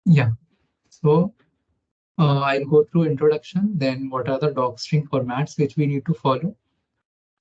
Yeah. So I'll go through introduction, then what are the docstring formats which we need to follow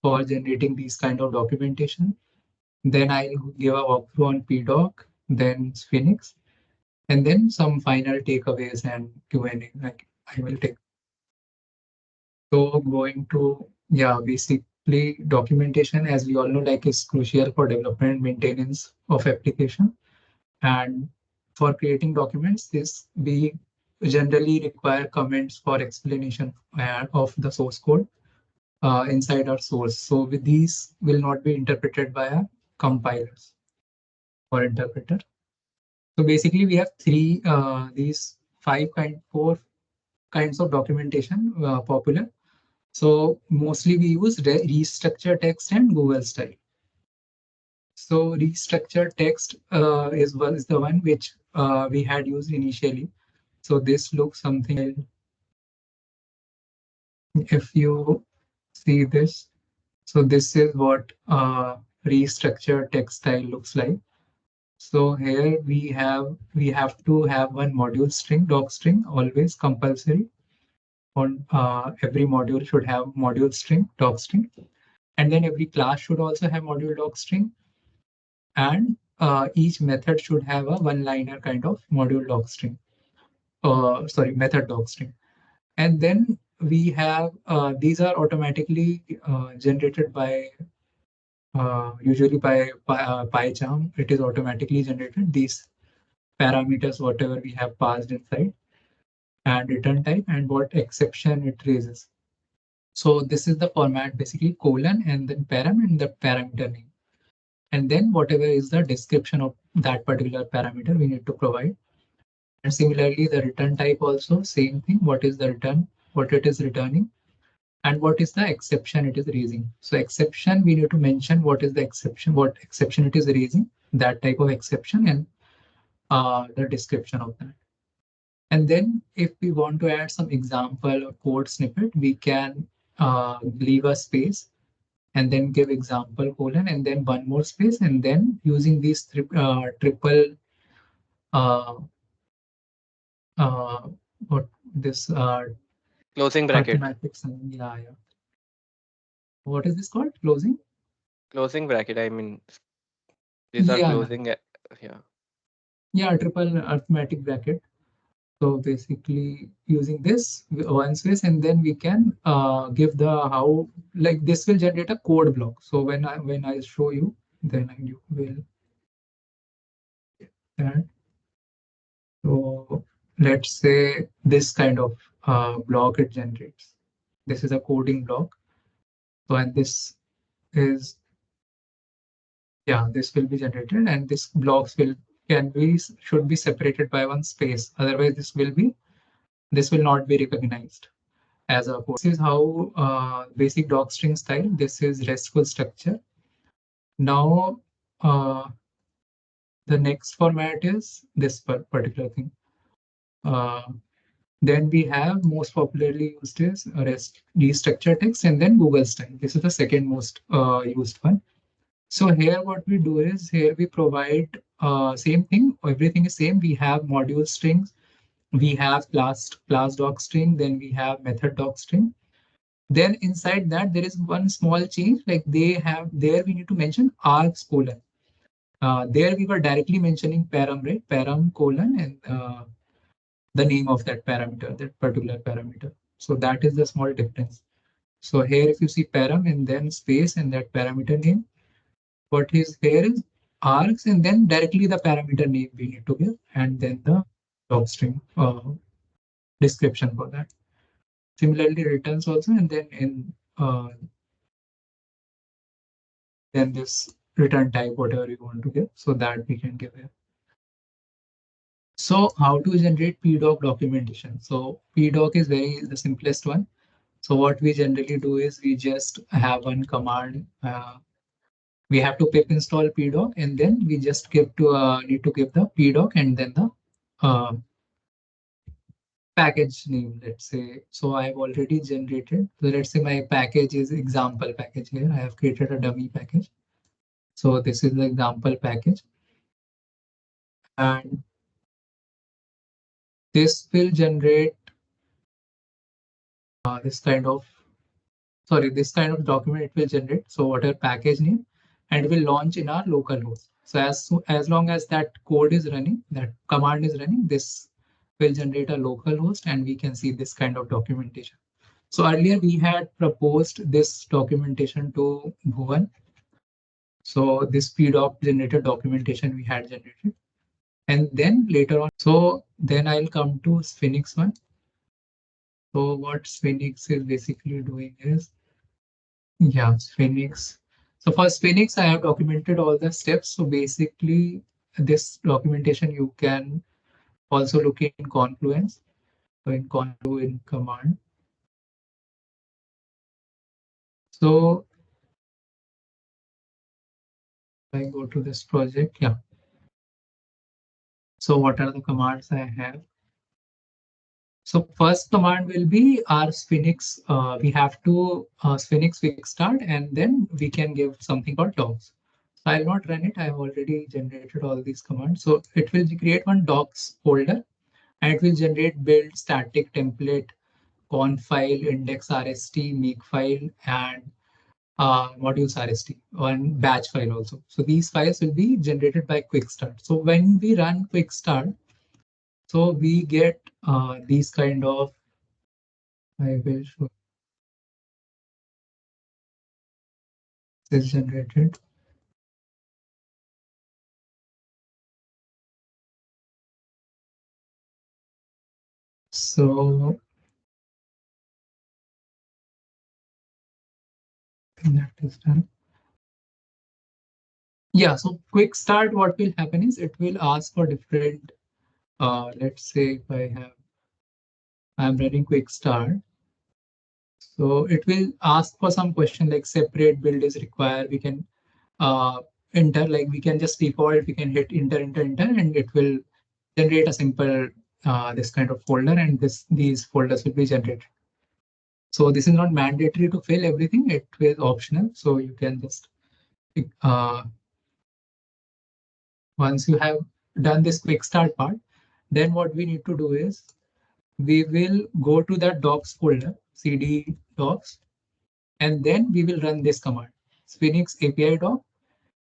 for generating these kind of documentation. Then I'll give a walkthrough on pdoc, then Sphinx, and then some final takeaways and Q&A. Like I will take. So going to, yeah, basically documentation, as we all know, like is crucial for development maintenance of application. And for creating documents, this we generally require comments for explanation of the source code inside our source. So with these will not be interpreted by our compilers or interpreter. So basically, we have these four kinds of documentation popular. So mostly we use restructure text and Google style. So restructure text is the one which we had used initially. So this looks something. If you see this, so this is what restructure text style looks like. So here we have to have one module string, doc string, always compulsory. On every module should have module string, doc string, and then every class should also have module doc string, and each method should have a one-liner kind of module doc string. Sorry, method doc string, and then we have these are automatically generated by usually by PyCharm. It is automatically generated. These parameters, whatever we have passed inside, and return type, and what exception it raises. So this is the format, basically colon and then param and the parameter name. And then whatever is the description of that particular parameter we need to provide. And similarly, the return type also, same thing. What is the return, what it is returning, and what is the exception it is raising. So exception, we need to mention what is the exception, what exception it is raising, that type of exception, and the description of that. And then if we want to add some example or code snippet, we can leave a space and then give example colon and then one more space, and then using these triple uh, uh, what this Closing bracket. arithmetic sign. Yeah, yeah. What is this called? Closing? Closing bracket. I mean, these are Yeah, yeah, closing. Yeah. yeah. Triple arithmetic bracket. So basically using this one space, and then we can give the how, like this will generate a code block. So when I show you, then you will that. So let's say this kind of block it generates. This is a coding block. So and this is, yeah, this will be generated, and this blocks should be separated by one space. Otherwise, this will not be recognized as a code. This is how basic docstring style. This is RESTful structure. Now, the next format is this particular thing. Uh, then we have most popularly used is REST restructure text and then Google style. This is the second most used one. So here what we do is here we provide same thing. Everything is same. We have module strings. We have class doc string. Then we have method doc string. Then inside that, there is one small change, like they have there we need to mention args colon. There we were directly mentioning param, right? Param colon and the name of that parameter, that particular parameter. So that is the small difference. So here if you see param and then space and that parameter name, what is here is args and then directly the parameter name we need to give and then the doc string description for that. Similarly, returns also, and then in then this return type, whatever you want to give, so that we can give here. So how to generate pdoc documentation? So pdoc is very the simplest one. So what we generally do is we just have one command. We have to pip install pdoc, and then we just need to give the pdoc and then the uh, package name. Let's say so I've already generated. So let's say my package is example package here. I have created a dummy package. So this is the example package. and this will generate this kind of this kind of document it will generate. So whatever package name, and it will launch in our local host. So as long as that code is running, that command is running, this will generate a local host, and we can see this kind of documentation. So earlier we had proposed this documentation to Bhuvan. So this pdoc generated documentation we had generated, and then later on, so then I'll come to Sphinx one. So what Sphinx is basically doing is, yeah, Sphinx. So for Sphinx, I have documented all the steps. So basically, this documentation you can also look in Confluence. So in Confluence in command. So I go to this project. Yeah. So what are the commands I have? So first command will be our Sphinx. We have to Sphinx quick start, and then we can give something called docs. So I'll not run it. I've already generated all these commands. So it will create one docs folder, and it will generate build static template, conf file, index rst, make file, and modules rst, one batch file also. So these files will be generated by quick start. So when we run quick start, so we get these kind of, I will show this generated. So that is done. Yeah, so quick start, what will happen is it will ask for different, let's say if I'm running quick start. So it will ask for some question like separate build is required. We can enter, like we can just default, we can hit enter, and it will generate a simple this kind of folder, and these folders will be generated. So this is not mandatory to fill everything, it is optional. So you can just uh, once you have done this quick start part, then what we need to do is we will go to that docs folder, cd docs, and then we will run this command, Sphinx API doc,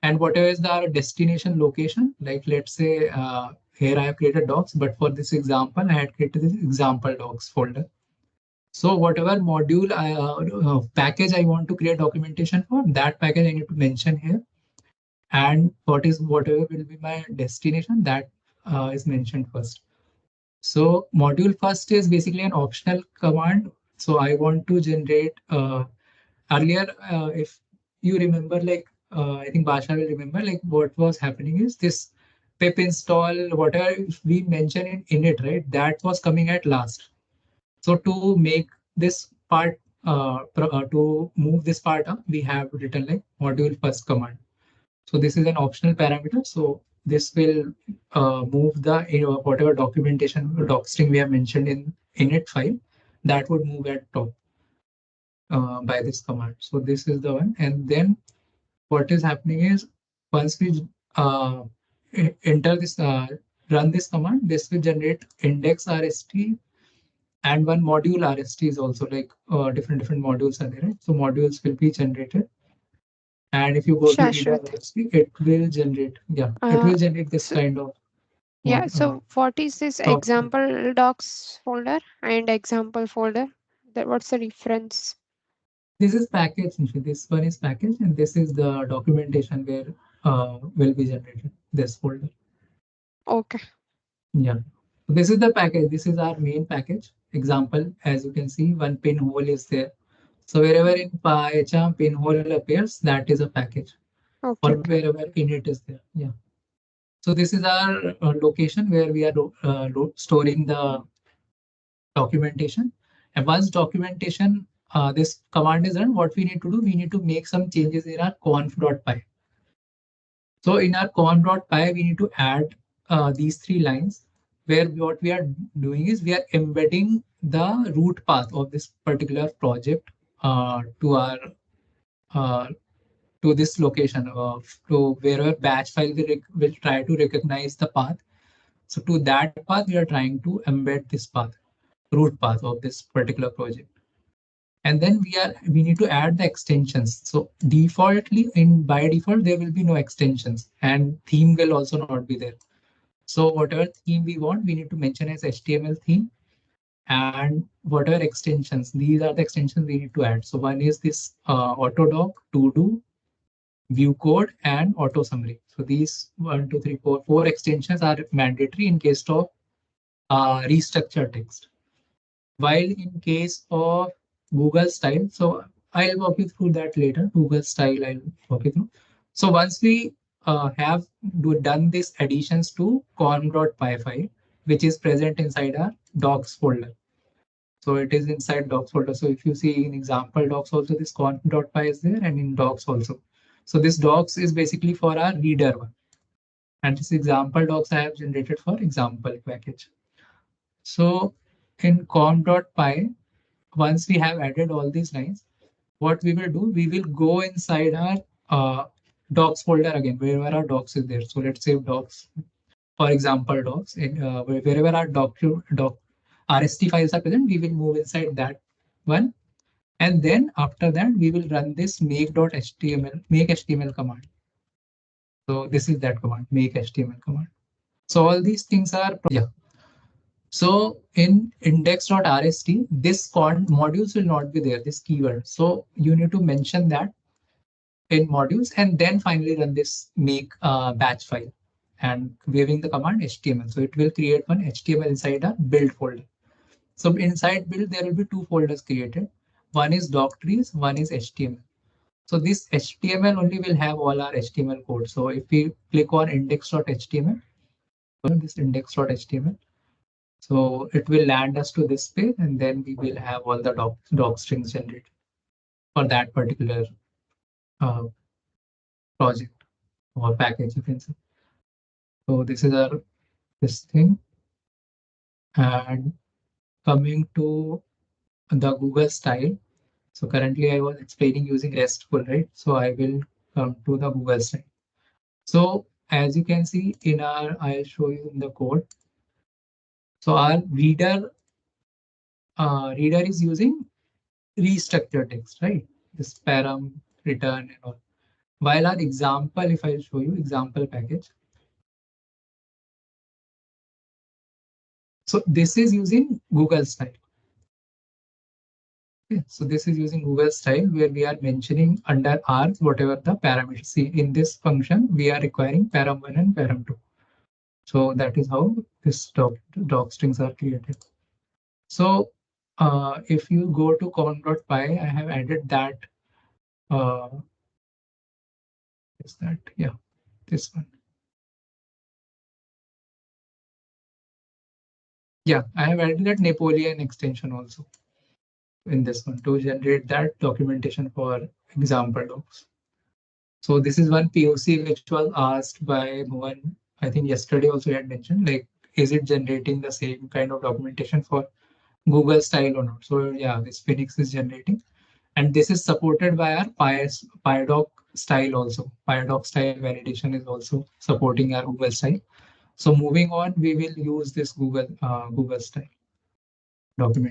and whatever is the destination location, like let's say here I have created docs, but for this example, I had created this example docs folder. So whatever module package I want to create documentation for, that package I need to mention here, and whatever will be my destination, that is mentioned first. So module first is basically an optional command. So I want to generate earlier, if you remember, like I think Basha will remember, like what was happening is this pip install, whatever we mentioned in it, right? That was coming at last. So to make this part, to move this part up, we have written like module first command. So this is an optional parameter. So this will move the whatever documentation or doc string we have mentioned in init file, that would move at top by this command. So this is the one. And then what is happening is once we enter this, run this command, this will generate index RST, and one module RST is also like different modules are there, right? So modules will be generated. And if you go to reader Shashwat. RST, it will generate, yeah, it Uh, will generate this so, kind of yeah, mod, so what is this docs. example docs folder and example folder? That what's the difference? This is package. This one is package, and this is the documentation where will be generated. This folder. Okay, Yeah. So this is the package. This is our main package. Example, as you can see, one pinhole is there. So wherever in PyCharm pinhole appears, that is a package. Or okay, okay. wherever init is there. Yeah. So this is our location where we are storing the documentation. And once documentation, this command is run, what we need to do, we need to make some changes in our conf.py. So in our conf.py, we need to add these three lines where what we are doing is we are embedding the root path of this particular project to our uh, to this location of to wherever batch file will try to recognize the path. So to that path, we are trying to embed this path, root path of this particular project. And then we need to add the extensions. So defaultly, in by default, there will be no extensions, and theme will also not be there. So whatever theme we want, we need to mention as HTML theme, and whatever extensions, these are the extensions we need to add. So one is this Autodoc, to do, view code, and auto summary. So these one, two, three, four extensions are mandatory in case of restructure text. While in case of Google style, so I'll walk you through that later. Google style, I'll walk you through. So once we have done this additions to conm.py file, which is present inside our docs folder. So it is inside docs folder. So if you see in example docs also, this conf.py is there, and in docs also. So this docs is basically for our reader one. And this example docs I have generated for example package. So in com.py, once we have added all these lines, what we will do, we will go inside our docs folder again, wherever our docs is there. So let's say docs, for example, docs, in, wherever our doc RST files are present, we will move inside that one. And then after that, we will run this make HTML command. So this is that command, make HTML command. So all these things are, yeah. So in index.rst, this modules will not be there, this keyword. So you need to mention that in modules and then finally run this make batch file and giving the command HTML. So it will create one HTML inside a build folder. So inside build, there will be two folders created. One is doc trees, one is HTML. So this HTML only will have all our HTML code. So if we click on index.html, this index.html, so it will land us to this page, and then we will have all the doc strings generated for that particular uh, project or package, you can say. So this is our this thing. And coming to the Google style. So currently I was explaining using RESTful, right? So I will come to the Google style. So as you can see in our, I'll show you in the code. So our reader is using restructured text, right? This param, return, and all. While our example, if I show you example package. So this is using Google style. Okay, so this is using Google style where we are mentioning under R whatever the parameters. See, in this function, we are requiring param1 and param2. So that is how this doc strings are created. So if you go to com.py, I have added that. Is that, yeah, this one. Yeah, I have added that Napoleon extension also in this one to generate that documentation for example docs. So this is one POC which was asked by Bhuvan. I think yesterday also he had mentioned, like, is it generating the same kind of documentation for Google style or not? So yeah, this Phoenix is generating, and this is supported by our pdoc style also. Pdoc style validation is also supporting our Google style. So moving on, we will use this Google style document.